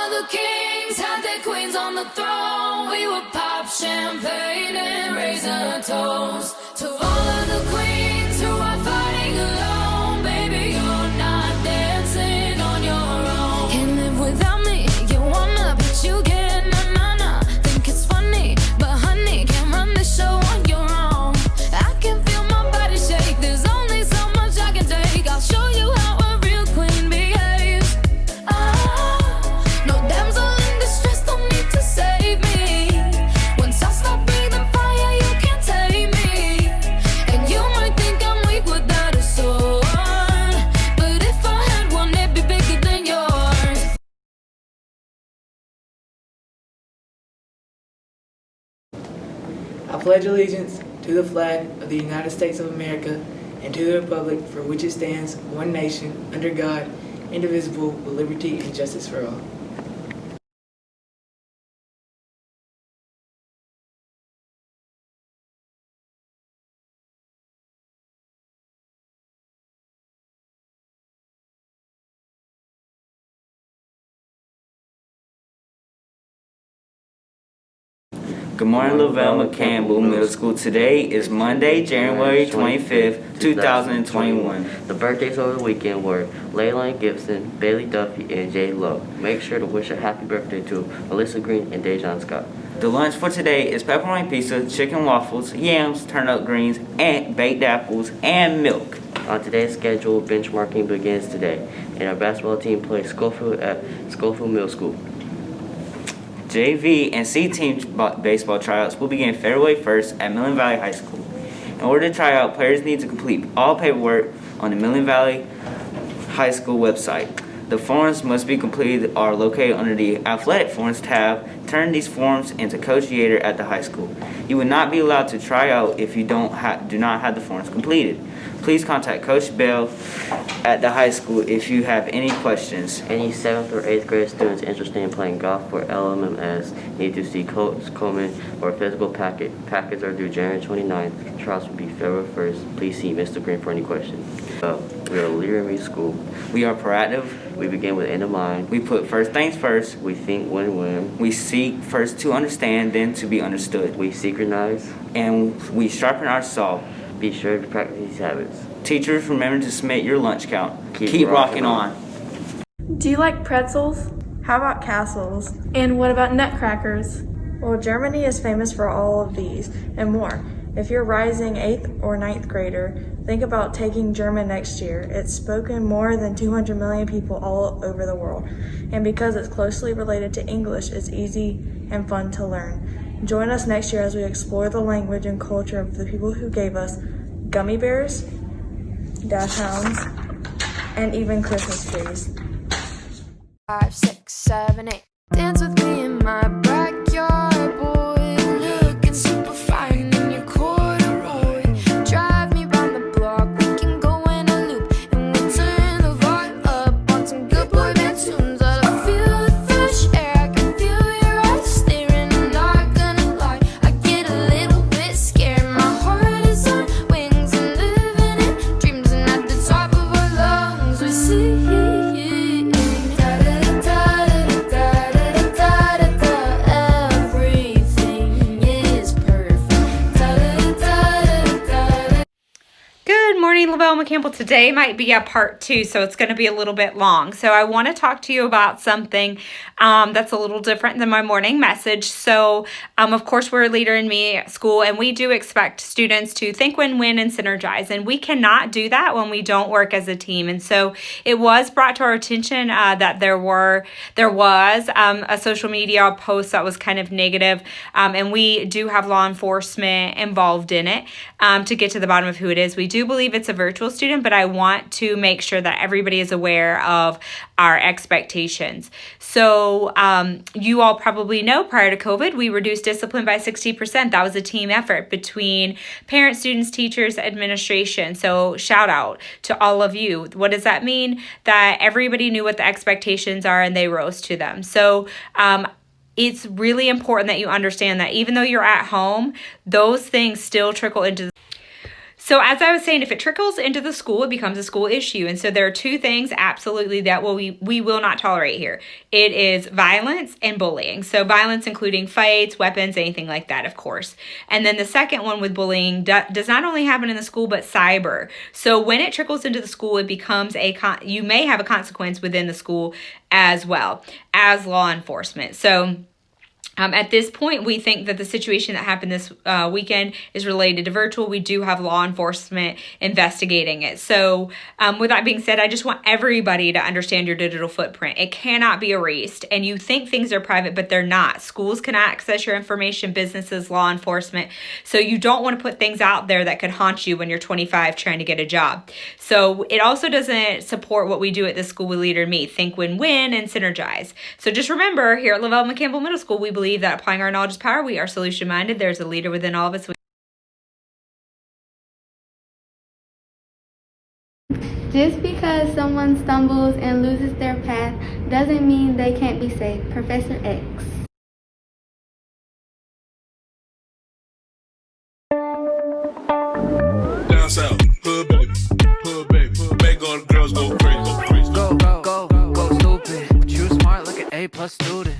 of the kings had their queens on the throne. We would pop champagne and raise a toast to all of the queens who are fighting alone. Baby, you're not dancing on your own. Can't live without me, you wanna, but you can't. Nah. Think it's funny, but honey, can't run the show on your own. I can feel my body shake, there's only so much I can take. I'll show you how a real queen behaves. No damsel in distress, don't need to save me. Once I stop breathing fire, you can't tame me. And you might think I'm weak without a sword, but if I had one, it'd be bigger than yours. I pledge allegiance to the flag of the United States of America and to the republic for which it stands, one nation, under God, indivisible, with liberty and justice for all. Good morning, Lavelle Campbell Middle School. Today is Monday, January 25th, 2021. The birthdays over the weekend were Layla Gibson, Bailey Duffy, and Jay Lowe. Make sure to wish a happy birthday to Melissa Green and Dejan Scott. The lunch for today is pepperoni pizza, chicken waffles, yams, turnip greens, and baked apples, and milk. On today's schedule, benchmarking begins today, and our basketball team plays Schofield at Schofield Middle School. JV and C team baseball tryouts will begin February 1st at Millen Valley High School. In order to try out, players need to complete all paperwork on the Millen Valley High School website. The forms must be completed are located under the Athletic Forms tab. Turn these forms into Coach Yater at the high school. You will not be allowed to try out if you do not have the forms completed. Please contact Coach Bell at the high school if you have any questions. Any 7th or 8th grade students interested in playing golf for LMMS need to see Coach Coleman or physical packet. Packets are due January 29th. Trials will be February 1st. Please see Mr. Green for any questions. We are Leader Reed School. We are proactive. We begin with end in mind. We put first things first. We think win-win. We seek first to understand, then to be understood. We synchronize. And we sharpen our saw. Be sure to practice these habits. Teachers, remember to submit your lunch count. Keep rocking on. Do you like pretzels? How about castles? And what about nutcrackers? Well, Germany is famous for all of these and more. If you're rising 8th or 9th grader, think about taking German next year. It's spoken more than 200 million people all over the world. And because it's closely related to English, it's easy and fun to learn. Join us next year as we explore the language and culture of the people who gave us gummy bears, dachshunds, and even Christmas trees. 5, 6, 7, 8. Dance with me in my backyard, boy. Looking super fine in your corduroy. Drive me round the block, we can go in a loop, and we'll turn the vibe up on some good boy band tunes. I feel the fresh air, I can feel your eyes staring. I'm not gonna lie, I get a little bit scared. My heart is on wings and living in dreams, and at the top of our lungs we see. Lavelle Campbell. Today might be a part 2, so it's going to be a little bit long. So I want to talk to you about something that's a little different than my morning message. So of course, we're a Leader in Me school, and we do expect students to think, win, and synergize. And we cannot do that when we don't work as a team. And so it was brought to our attention that there was a social media post that was kind of negative, and we do have law enforcement involved in it to get to the bottom of who it is. We do believe it's a virtual student, but I want to make sure that everybody is aware of our expectations. So you all probably know, prior to COVID, we reduced discipline by 60%. That was a team effort between parents, students, teachers, administration. So shout out to all of you. What does that mean? That everybody knew what the expectations are and they rose to them. So it's really important that you understand that even though you're at home, those things still trickle into So as I was saying, if it trickles into the school, it becomes a school issue. And so there are two things absolutely that we will not tolerate here. It is violence and bullying. So violence including fights, weapons, anything like that, of course. And then the second one with bullying does not only happen in the school, but cyber. So when it trickles into the school, it becomes you may have a consequence within the school as well as law enforcement. So at this point, we think that the situation that happened this weekend is related to virtual. We do have law enforcement investigating it. So with that being said, I just want everybody to understand your digital footprint. It cannot be erased. And you think things are private, but they're not. Schools can access your information, businesses, law enforcement. So you don't want to put things out there that could haunt you when you're 25 trying to get a job. So it also doesn't support what we do at this school with Leader in Me. Think win-win and synergize. So just remember, here at Lavelle McCampbell Middle School, we believe that applying our knowledge is power. We are solution-minded. There's a leader within all of us. Just because someone stumbles and loses their path doesn't mean they can't be saved. Professor X. Down south, hood baby, make all the girls go crazy. Go stupid. You smart like an A+ student.